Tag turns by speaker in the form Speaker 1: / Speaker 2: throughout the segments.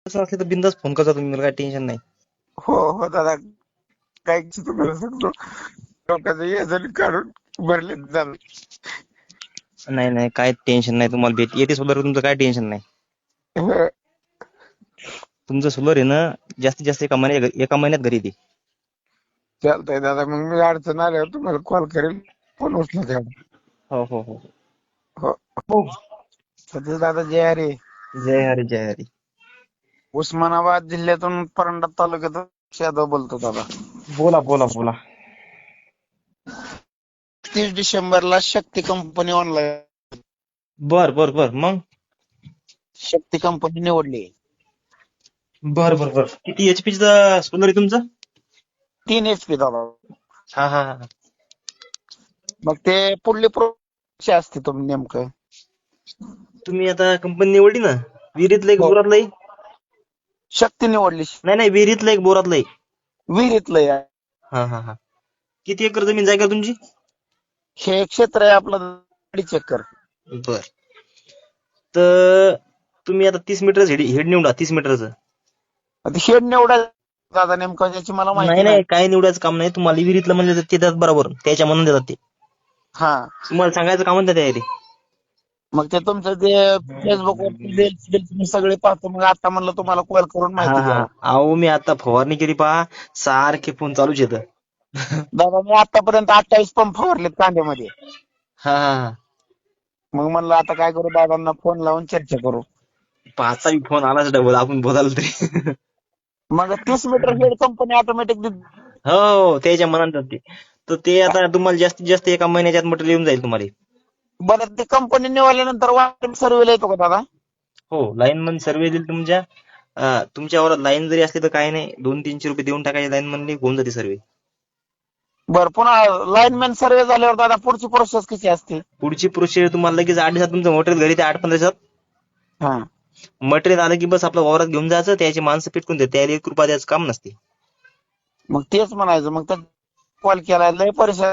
Speaker 1: असं असलं तर बिंदास फोन करता तुम्ही, मला काही टेन्शन नाही.
Speaker 2: हो हो दादा, काय तुम्हाला सांगतो, लोकांचं एजंट काढून भरले दादा.
Speaker 1: नाही नाही, काय टेन्शन नाही, तुम्हाला भेट येते सोलर, तुमचं काय टेन्शन नाही.
Speaker 2: हं,
Speaker 1: तुमचं सोलर आहे ना, जास्तीत जास्त एका महिन्यात घरी येते.
Speaker 2: चालतंय दादा, मग मी अडचण आल्यावर तुम्हाला कॉल करेल, फोन उचला तेवढा.
Speaker 1: हो हो हो.
Speaker 2: हो हो. सतीश दादा, जय हरी.
Speaker 1: जय हरी जय हरी.
Speaker 2: उस्मानाबाद जिल्ह्यातून परंडा तालुक्यातून यादव बोलतो दादा.
Speaker 1: बोला बोला बोला.
Speaker 2: 30 डिसेंबरला शक्ती कंपनी ऑनलाईन,
Speaker 1: बर बर बर, मग.
Speaker 2: शक्ती कंपनी निवडली.
Speaker 1: बर बर बर, किती HP चा सोलर आहे तुमचा?
Speaker 2: 3 HP दादा.
Speaker 1: हा हा हा.
Speaker 2: मग ते पुढली प्रोसेस असते तुम्ही नेमकं?
Speaker 1: तुम्ही आता कंपनी निवडली ना, विहिरीतलं एक
Speaker 2: हो,
Speaker 1: बोरातलं एक.
Speaker 2: शक्ती निवडली.
Speaker 1: नाही नाही, विहिरीतलं एक बोरातलं एक.
Speaker 2: विहिरीतलं आहे.
Speaker 1: हा हा हा. किती एकर जमीन जागा तुमची?
Speaker 2: हे क्षेत्र आहे आपलं 2.5 एकर.
Speaker 1: बर. तर तुम्ही आता 30 मीटरचं हेड निवडा, 30 मीटरचं.
Speaker 2: आता शेड निवडा दादा, नेमकं त्याची मला
Speaker 1: नाही
Speaker 2: माहिती नाही.
Speaker 1: नाही, काय निवडायचं काम नाही तुम्हाला, विहिरीतलं म्हणजे ते देतात बरोबर, त्याच्या म्हणून देतात ते.
Speaker 2: हा,
Speaker 1: तुम्हाला सांगायचं काम नाही त्यामध्ये.
Speaker 2: मग ते तुमचं ते फेसबुक वर सगळे पाहतो, मग आता म्हणलं तुम्हाला कॉल करून
Speaker 1: हा
Speaker 2: माहिती
Speaker 1: हा.
Speaker 2: द्यावं.
Speaker 1: अहो मी आता फवारणी केली पहा, सारखे फोन चालूच येतं.
Speaker 2: दादा, मी आतापर्यंत 28 पंप फवारलेत कांद्यामध्ये.
Speaker 1: हा हा हा.
Speaker 2: मग म्हणलं आता काय करू, दादांना फोन लावून चर्चा करू.
Speaker 1: पाचचा बी फोन आलाच डबल, आपण बोलायला तरी.
Speaker 2: मग 30 मीटर हेड कंपनी ऑटोमॅटिक.
Speaker 1: हो, त्याच्या मनात ते. तर ते आता तुम्हाला जास्तीत जास्त एका महिन्याच्यात मटेरियल येऊन जाईल तुम्हाला.
Speaker 2: बरं, ते कंपनी निवडल्यानंतर वाटप सर्वेला येतो का दादा?
Speaker 1: हो, लाईन मन सर्वे देईल तुमच्या. तुमच्यावर लाईन जरी असली तर काही नाही, 200-300 रुपये देऊन टाकायचे लाईन मनली, होऊन जाते सर्वे.
Speaker 2: बरं, पुन्हा लाईनमॅन सर्वे झाल्यावर दादा पुढची प्रोसेस कशी असते?
Speaker 1: पुढची प्रोसेस तुम्हाला लगेच 8 दिवसात तुमचं मटेरियल घरी, ते 8-15 दिवसात
Speaker 2: हा,
Speaker 1: मटेरियल आलं की बस आपलं वावरात घेऊन जायचं, त्याची माणसं पिटकून देते, त्याला 1 रुपया द्यायचं काम नसते.
Speaker 2: मग तेच म्हणायचं, मग तर कॉल केला, लय परिषद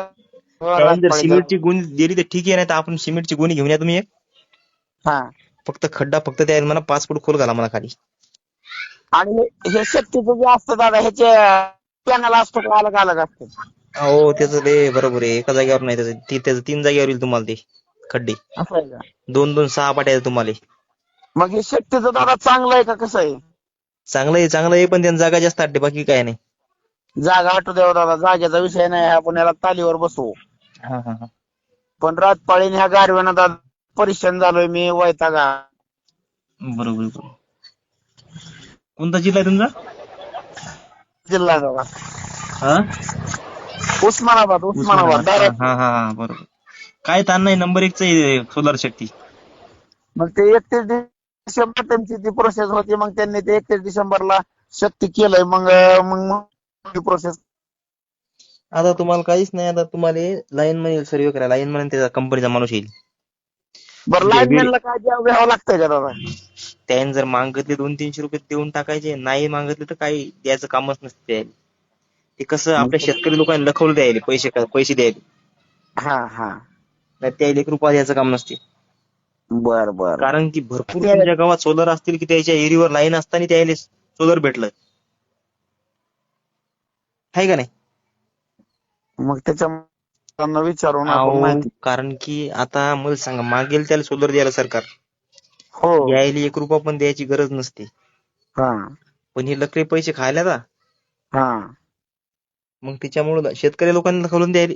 Speaker 1: त्याने जर
Speaker 2: रातपाळी
Speaker 1: सिमेंटची गोणी दिली तर ठीक आहे, नाही तर आपण सिमेंटची गोणी घेऊन या तुम्ही एक.
Speaker 2: हा,
Speaker 1: फक्त खड्डा फक्त त्या मला 5 फूट खोल घाला मला खाली.
Speaker 2: आणि हे शक्तीचं जे असतं दादा, ह्याचे पॅनल असतो का अलग अलग असतो?
Speaker 1: हो, त्याचं ते बरोबर आहे, एका जागेवर नाही, त्याचं 3 जागेवर येईल तुम्हाला ते खड्डे.
Speaker 2: असं आहे का?
Speaker 1: 2-2, 6 पाट्या आहेत तुम्हाला.
Speaker 2: मग हे शक्तीचं दादा चांगलं आहे का कसं आहे?
Speaker 1: चांगलं आहे चांगलं आहे, पण त्यांनी जागा जास्त अडते, बाकी काय नाही.
Speaker 2: जागा आठवू द्यावा दादा, जागेचा विषय नाही, आपण याला तालीवर बसवू.
Speaker 1: हा हा हा.
Speaker 2: पण रातपाळीने ह्या गारव्यानं दादा परेशान झालोय मी, वैतागा.
Speaker 1: बरोबर बरोबर. कोणता जिल्हा आहे तुमचा?
Speaker 2: जिल्हा दादा
Speaker 1: हा,
Speaker 2: उस्मानाबाद.
Speaker 1: उस्मानाबाद का?
Speaker 2: डायरेक्ट.
Speaker 1: हा हा हा, बरोबर. काय ताण नाही, नंबर 1च आहे सोलार शक्ती.
Speaker 2: मग ते 31 डिसेंबर त्यांची ती प्रोसेस होती, मग त्यांनी ते 31 डिसेंबरला शक्ती केलंय. मग मग प्रोसेस.
Speaker 1: आता तुम्हाला काहीच नाही, आता तुम्हाला लाईन मॅन सर्वे करा, लाईन मॅन त्याचा कंपनीचा माणूस येईल.
Speaker 2: बरं,
Speaker 1: जे वीर
Speaker 2: लाईनमॅनला काय द्यावं लागतंय का दादा?
Speaker 1: त्याने जर मागितले 200-300 रुपये देऊन टाकायचे, नाही मागितले तर काही द्यायचं कामच नसते. ते कसं
Speaker 2: मग
Speaker 1: आपल्या शेतकरी लोकांना लखवलं द्यायला, पैसे द्यायला,
Speaker 2: हा हा,
Speaker 1: नाही त्याला 1 रुपया द्यायचं काम नसते.
Speaker 2: बर बर.
Speaker 1: कारण की भरपूर तुमच्या गावात सोलर असतील की त्याच्या एरियावर लाईन असताना त्याला सोलर भेटलं, आहे का नाही?
Speaker 2: मग त्याच्या विचारून आपण
Speaker 1: अहो,
Speaker 2: माहिती.
Speaker 1: कारण की आता मला सांगा, मागेल त्याला सोलर द्यायला सरकार,
Speaker 2: हो,
Speaker 1: यायला 1 रुपया पण द्यायची गरज नसते,
Speaker 2: हा
Speaker 1: पण हे लकरे पैसे खायला का,
Speaker 2: हा.
Speaker 1: मग त्याच्यामुळे शेतकरी लोकांना खोलून द्यायला.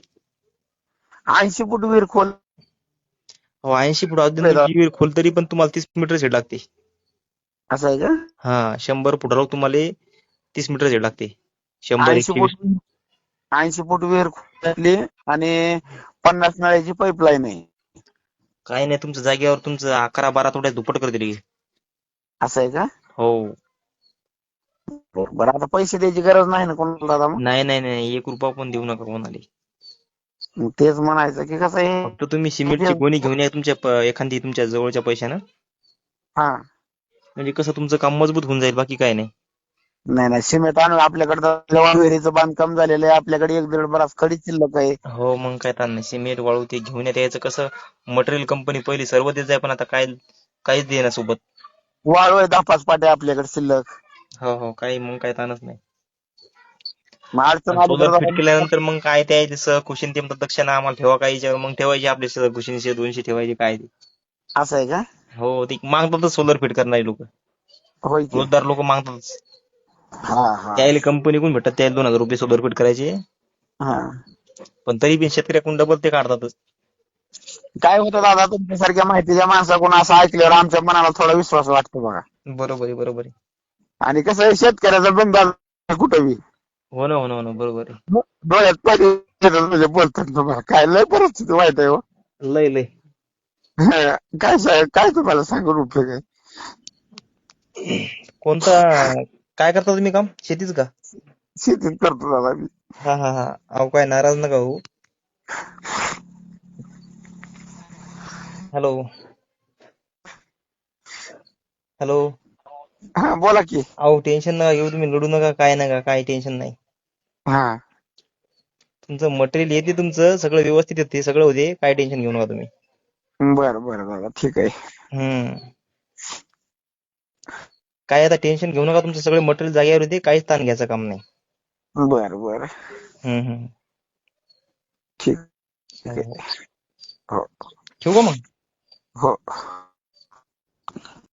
Speaker 2: 80 फूट विहीर खोल.
Speaker 1: 80 फूट अजून तुमची विहीर खोल, तरी पण तुम्हाला 30 मीटर सेट लागते.
Speaker 2: असं आहे का?
Speaker 1: हा, 100 फुटावर तुम्हाला 30 मीटर सेट लागते. 100,
Speaker 2: 80 फूट
Speaker 1: 120.
Speaker 2: 80 फूट विहीर खोदली आणि 50 नळ्याची पाईपलाईन आहे.
Speaker 1: काय नाही, तुमच्या जागेवर तुमचं 11-12 तोड्यात दुप्पट करते.
Speaker 2: असं आहे का?
Speaker 1: हो.
Speaker 2: बरं, आता पैसे द्यायची गरज नाही ना कोणाला दादा? मग
Speaker 1: नाही नाही नाही, 1 रुपया पण देऊ नका कोणाला.
Speaker 2: तेच म्हणायचं की कसं
Speaker 1: फक्त तुम्ही सिमेंटची
Speaker 2: आहे.
Speaker 1: गोणी घेऊन या तुमच्या एखादी तुमच्या जवळच्या पैशानं,
Speaker 2: हा,
Speaker 1: म्हणजे कसं तुमचं काम मजबूत होऊन जाईल, बाकी काय नाही.
Speaker 2: नाही नाही, सिमेंट आणून आपल्याकडे विहिरीचं बांधकाम झालेलं आहे, आपल्याकडे 1-1.5 बरास खडी शिल्लक आहे.
Speaker 1: हो, मग काय ताण नाही, सिमेंट वाळू ते घेऊन यायचं. कसं मटेरियल कंपनी पहिली सर्व देत आहे, पण आता काय काहीच देणार सोबत.
Speaker 2: वाळू आहे 10-5 पाट्या आपल्याकडे शिल्लक.
Speaker 1: हो हो, काही मग काही ताणच नाही.
Speaker 2: मग अडचण
Speaker 1: आणि
Speaker 2: आली तर
Speaker 1: सोलर फिट केल्यानंतर मग काय ते जसं कुशन ते म्हणतात दक्षिणा आम्हाला ठेवा काही याच्यावर, मग ठेवायचे आपले सगळं कुशन 100-200 ठेवायचे काय ते.
Speaker 2: असं आहे का?
Speaker 1: हो, ते मागतातच सोलर फिट करणारे लोक,
Speaker 2: होय की.
Speaker 1: रोजदार लोक मागतातच.
Speaker 2: हा हा
Speaker 1: त्याला कंपनीकडून भेटतात, त्याला 2,000 रुपये सोलर फिट करायचे.
Speaker 2: हा.
Speaker 1: पण तरी पण शेतकऱ्याकडून डबल ते काढतातच.
Speaker 2: काय होतं दादा, तुमच्यासारख्या माहितीच्या माणसाकडून असं ऐकल्यावर आमच्या मनाला थोडा विश्वास वाटतो बघा.
Speaker 1: बरोबर आहे, बरोबर आहे.
Speaker 2: आणि कसं आहे, शेतकऱ्याचा बंद कुठं बी
Speaker 1: हो ना, हो ना, हो ना, बरोबर आहे.
Speaker 2: डोळ्यात पाणी येतं म्हणजे बोलतात तुम्हाला. काय लय परिस्थिती वाईट आहे हो.
Speaker 1: लय लय.
Speaker 2: काय काय तुम्हाला सांगून उपयोग आहे.
Speaker 1: कोणता, काय करता तुम्ही काम? शेतीच का?
Speaker 2: शेतीत करतो दादा मी.
Speaker 1: हा हा हा. अहो काय नाराज नका हो. Hello hello.
Speaker 2: हा बोला की.
Speaker 1: अहो टेन्शन नका घेऊ तुम्ही, लढू नका, काय नका, काय टेन्शन नाही.
Speaker 2: हा
Speaker 1: तुमचं मटेरियल येते, तुमचं सगळं व्यवस्थित येते, सगळं होते, काय टेन्शन घेऊ नका तुम्ही.
Speaker 2: बरं बरं दादा, ठीक आहे.
Speaker 1: हम्म. काय आता टेन्शन घेऊ नका, तुमचं सगळं मटेरियल जागेवर येते, काहीच ताण घ्यायचं काम नाही.
Speaker 2: बरं बरं,
Speaker 1: हम्म.
Speaker 2: ठीक
Speaker 1: हो,
Speaker 2: आहे.
Speaker 1: हो.
Speaker 2: हो
Speaker 1: ठेवू का मग?
Speaker 2: हो.